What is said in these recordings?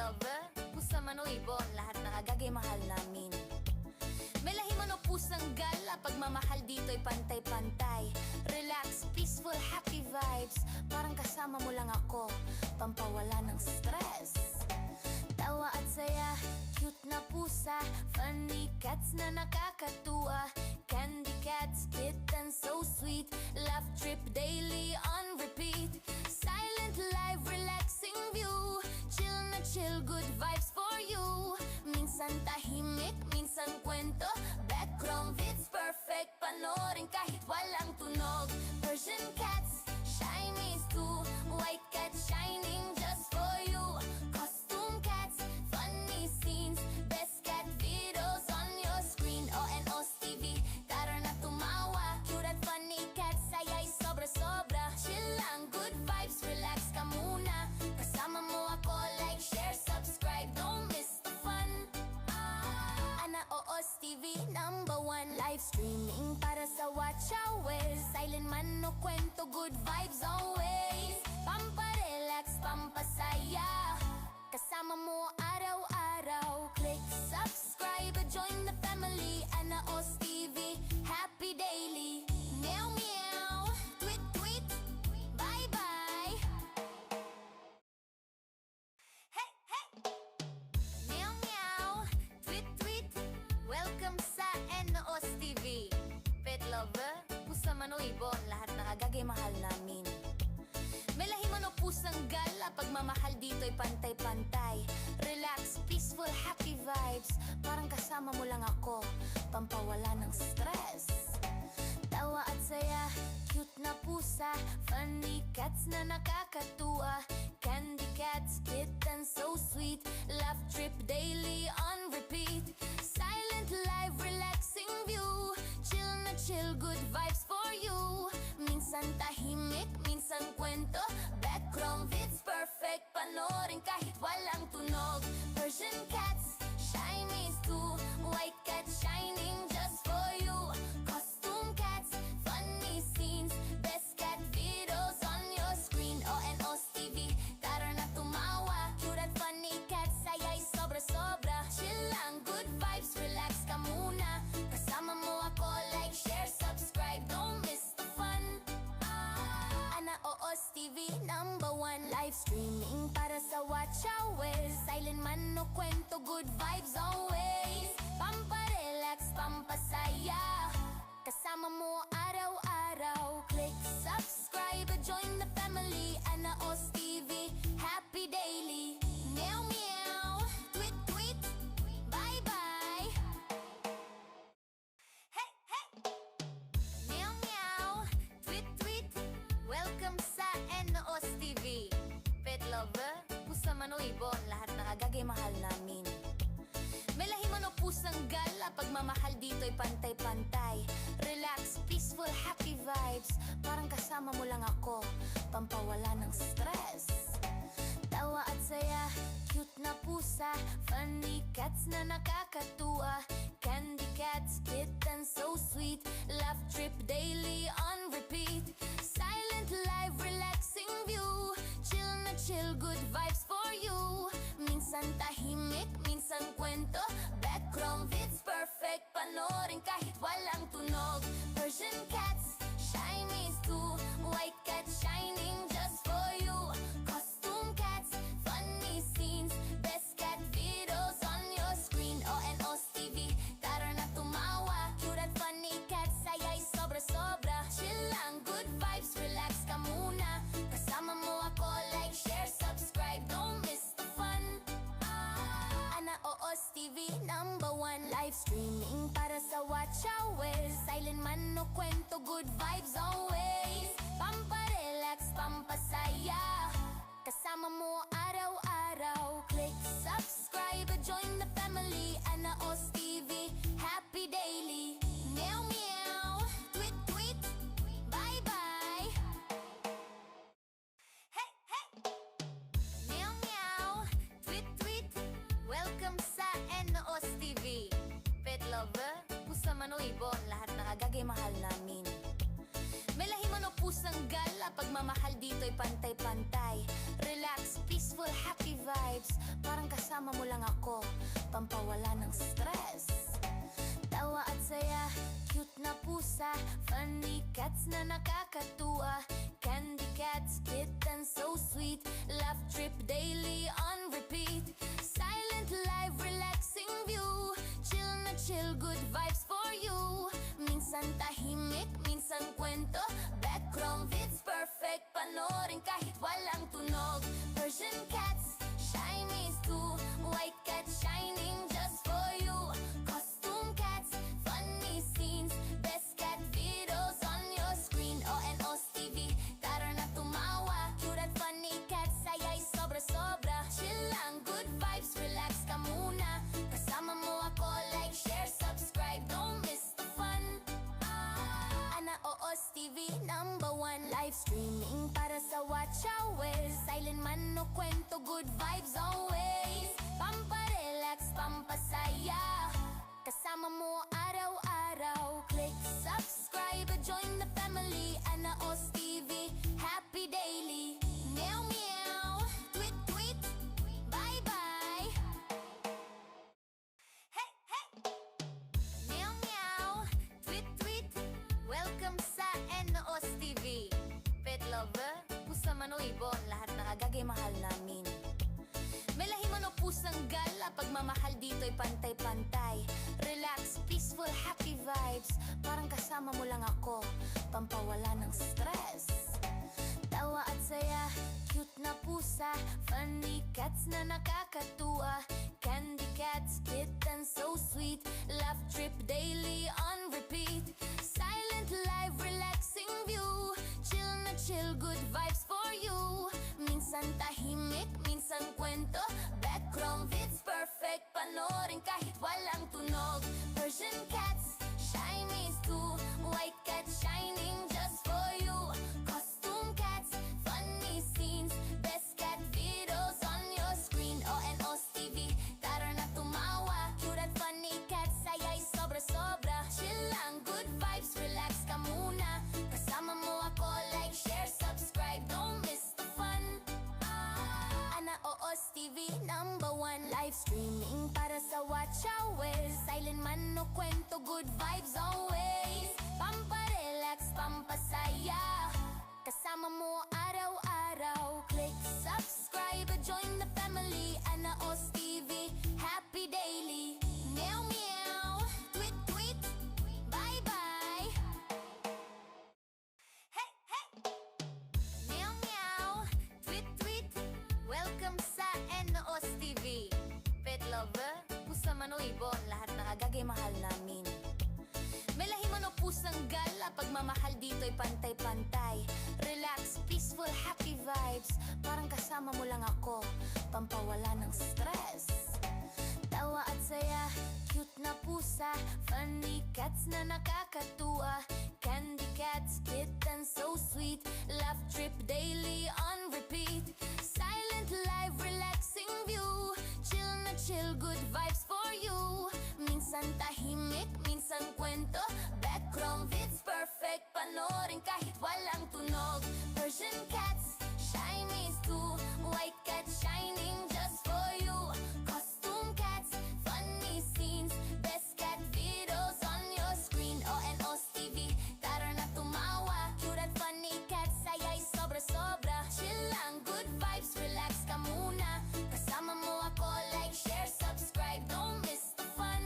lover, pusa man o ibon, lahat nakagagay mahal namin. May lahi man o pusang gala, pagmamahal dito'y pantay-pantay. Relax, peaceful, happy vibes, parang kasama mo lang ako, pampawala ng stress. Tawa at saya, cute na pusa, funny cats na nakakatuwa. Candy cats, kittens so sweet, laugh trip daily on repeat. Silent live, relaxing view, chill na chill, good vibes for you. Minsan tahimik, minsan kwento, background it's perfect, panoorin kahit walang tunog. Persian cats, Chinese too, white cat shining just for you. Costume cats, funny scenes, best cat videos on your screen. ONOS TV, tara na tumawa, cute at funny cats, saya'y sobra-sobra. Chill lang, good vibes, relax ka muna. Kasama mo ako, like, share, subscribe, don't miss the fun. OOS TV, #1 live streaming para sa watch hours. Silent man o kwento, good vibes always. Pamparelax, pampasaya, kasama mo araw-araw. Click subscribe, join the family. OOS TV, happy daily. Meow meow, tweet tweet, bye bye. Hey hey, meow meow, tweet tweet. Welcome sa OOS TV. Pet lover, pusa man o ibon, lahat nakagagay mahal namin. May lahi man o pusang gala, pagmamahal dito'y pantay-pantay. Relax, peaceful, happy vibes, parang kasama mo lang ako, pampawala ng stress. Tawa at saya, cute na pusa, funny cats na nakakatuwa. Candy cats, kittens so sweet, laugh trip daily on repeat. Silent live, relaxing view, chill na chill, good vibes for you. Minsan tahimik, minsan kwento, background it's perfect, panoorin kahit walang tunog. Persian cats, Chinese too, white cat shining just for you. Costume cats, funny scenes, best cat videos on your screen. ONOS TV, tara na tumawa, cute at funny cats, saya'y sobra-sobra. Chill lang, good vibes, relax ka muna. Kasama mo ako, like, share, subscribe, don't miss the fun. OOS TV, #1 live streaming para sa watch hours. Silent man o kwento, good vibes always. Pamparelax, pampasaya, kasama mo araw-araw. Click subscribe, join the family. OOS TV, happy daily. Meow meow, tweet tweet, bye bye. Hey hey, meow meow, tweet tweet. Welcome sa OOS TV. Pet lover, pusa man o ibon, lahat nakagagay mahal namin. May lahi man o pusang gala, pagmamahal dito'y pantay-pantay. Relax, peaceful, happy vibes, parang kasama mo lang ako, pampawala ng stress. Tawa at saya, cute na pusa, funny cats na nakakatuwa. Candy cats, kittens so sweet, laugh trip daily on repeat. Silent live, relaxing view, chill na chill, good vibes for you. Minsan tahimik, minsan kwento, background it's perfect, panoorin kahit walang tunog. Persian cats, Chinese too, white cat shining just for you. Costume cats, funny scenes, best cat videos on your screen. ONOS TV, tara na tumawa, cute at funny cats, saya'y sobra-sobra. Chill lang, good vibes, relax ka muna. Kasama mo ako, like, share, subscribe, don't miss the fun. OOS TV, #1 live streaming para sa watch hours. Silent man o kwento, good vibes always. Pamparelax, pampasaya, kasama mo araw-araw. Click subscribe, join the family. OOS TV, happy daily. Meow meow, tweet tweet, bye bye. Hey hey, meow meow, tweet tweet. Welcome sa OOS TV. Pet lover, pusa man o ibon, lahat nakagagay mahal namin. May lahi man o pusang gala, pagmamahal dito'y pantay-pantay. Relax, peaceful, happy vibes, parang kasama kasama mo lang ako, pampawala ng stress. Tawa at saya, cute na pusa, funny cats na nakakatuwa, candy cats, kittens so sweet, laugh trip daily on repeat, silent live, relaxing view, chill na chill, good vibes for you. Minsan tahimik, minsan kwento, background vids perfect, panoorin kahit walang tunog. Persian cats, shiny too, white cat shining just for you. Costume cats, funny scenes, best cat videos on your screen. ONOS TV, tara na tumawa, cute at funny cats, saya'y sobra-sobra. Chill lang, good vibes, relax ka muna, kasama mo ako, like, share, subscribe, don't miss the fun. OOS TV #1 live streaming para sa watch hours. Silent man no kwento, good vibes always. Pamparelax, pampasaya, kasama mo araw-araw. Click subscribe, join the family. OOS TV, happy daily. Meow meow, tweet tweet, bye bye. Hey hey, meow meow, tweet tweet. Welcome sa OOS TV. Pet lover, pusa man o ibon, lahat ng agagay mahal namin. May lahi man o pusang gala, pagmamahal dito'y pantay-pantay. Relax, peaceful, happy vibes, parang kasama mo lang ako, pampawala ng stress. Tawa at saya, cute na pusa, funny cats na nakakatuwa, candy cats, kittens so sweet, laugh trip daily on repeat, silent live, relaxing view, chill na chill, good vibes for you. Minsan tahimik, minsan kwento, background vids perfect, panoorin kahit walang tunog. Persian cats, shiny too, white cat shining just for you. Costume cats, funny scenes, best cat videos on your screen. ONOS TV, tara na tumawa, cute at funny cats, saya'y sobra-sobra. Chill lang, good vibes, relax ka muna, kasama mo ako, like, share, subscribe, don't miss the fun. OOS TV #1 live streaming para sa watch hours. Silent man no kwento, good vibes always. Pamparelax, pampasaya, kasama mo araw-araw. Click subscribe, join the family. OOS TV, happy daily. Meow meow, tweet tweet, bye bye. Hey hey, meow meow, tweet tweet. Welcome sa OOS TV. Pet lover, pusa man o ibon, lahat ng agagay mahal namin. May lahi man o pusang gala, pagmamahal dito'y pantay-pantay. Relax, peaceful, happy vibes, parang kasama mo lang ako, pampawala ng stress. Tawa at saya, cute na pusa, funny cats na nakakatuwa, candy cats, kittens so sweet, laugh trip daily on repeat, silent live, relaxing view, chill na chill, good vibes for you. Minsan tahimik, minsan kwento, background vids perfect, panoorin kahit walang tunog. Persian cats, shiny too, white cat shining just for you. Costume cats, funny scenes, best cat videos on your screen. ONOS TV, tara na tumawa, cute at funny cats, saya'y sobra-sobra. Chill lang, good vibes, relax ka muna, kasama mo ako, like, share, subscribe, don't miss the fun.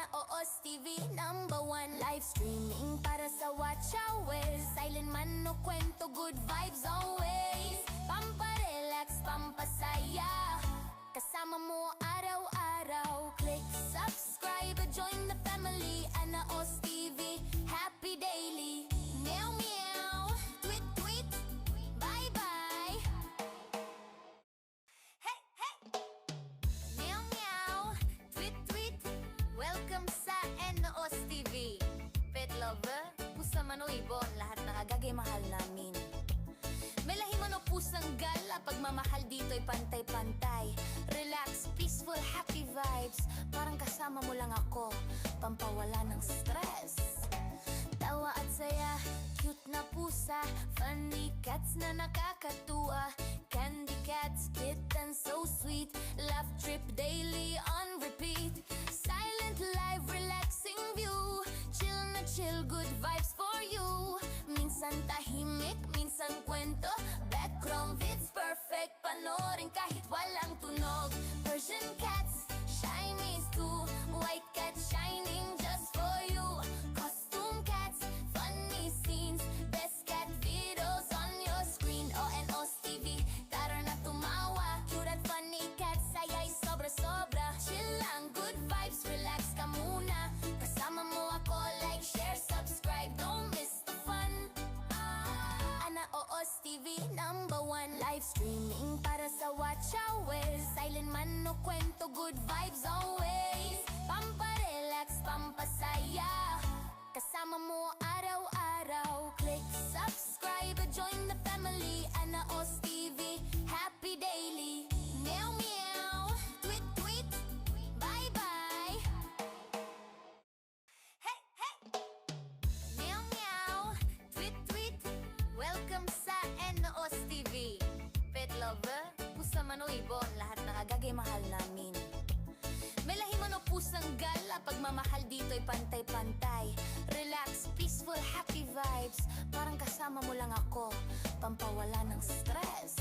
OOS TV #1 live streaming para sa watch hours. Silent man no kwento, good vibes always. Pamparelax, pampasaya, kasama mo araw-araw. Click subscribe, join the family. OOS TV, happy daily. Meow meow, tweet tweet, bye bye. Hey hey, meow meow, tweet tweet. Welcome sa OOS TV. Pet lover, pusa man o ibon, lahat ng agagay mahal namin. May lahi man o pusang gala, pagmamahal dito'y pantay-pantay. Relax, peaceful, happy vibes, parang kasama mo lang ako, pampawala ng stress. Tawa at saya, cute na pusa, funny cats na nakakatuwa, candy cats, kittens so sweet, chill, good vibes for you. Minsan tahimik, minsan kwento, background vids perfect, panoorin kahit walang tunog. Persian cats, Chinese too, white cat shining just for you. Costume cats, funny scenes, best cat videos on your screen. ONOS TV, tara na tumawa, cute at funny cats, saya'y sobra-sobra. Chill lang, good vibes, relax ka muna. Kasama mo ako, like, share, subscribe, don't miss the fun. OOS TV, #1 live streaming para sa watch hours. Silent man no kwento, good vibes always. Pamparelax, pampasaya, kasama mo araw-araw. Click subscribe, join the family. OOS TV, happy daily. Meow meow, tweet tweet, bye bye. Hey hey, meow meow, tweet tweet. Welcome sa OOS TV. Pet lover, pusa man o ibon, lahat ng agagay mahal namin. May lahi man o pusang gala, pagmamahal dito'y pantay-pantay. Relax, peaceful, happy vibes, parang kasama mo lang ako, pampawala ng stress.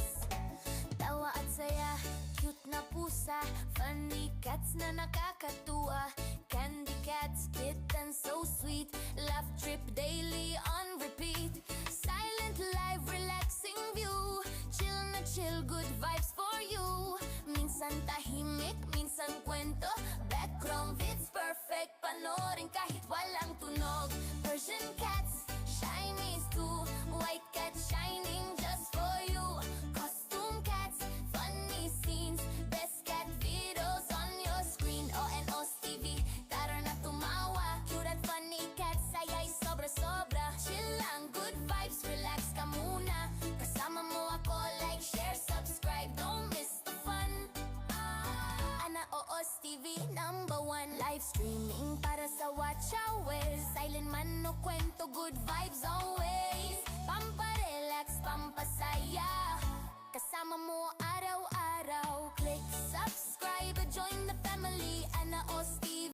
Tawa at saya, cute na pusa, funny cats na nakakatuwa. Candy cats, kittens so sweet, laugh trip daily on repeat. Silent live, relaxing view, chill na chill, good vibes for you. Minsan tahimik, minsan kwento, background vids perfect, panoorin kahit walang tunog. Persian cats, Chinese too, white cat shining just for you. Costume cats, funny scenes, best cat videos on your screen. ONOS TV, tara na tumawa, cute at funny cats, saya'y sobra-sobra. Chill lang, good vibes, relax ka muna. Kasama mo ako, like, share, subscribe, don't miss the fun. OOS TV, #1 live streaming para sa watch hours. Silent man no kwento, good vibes always.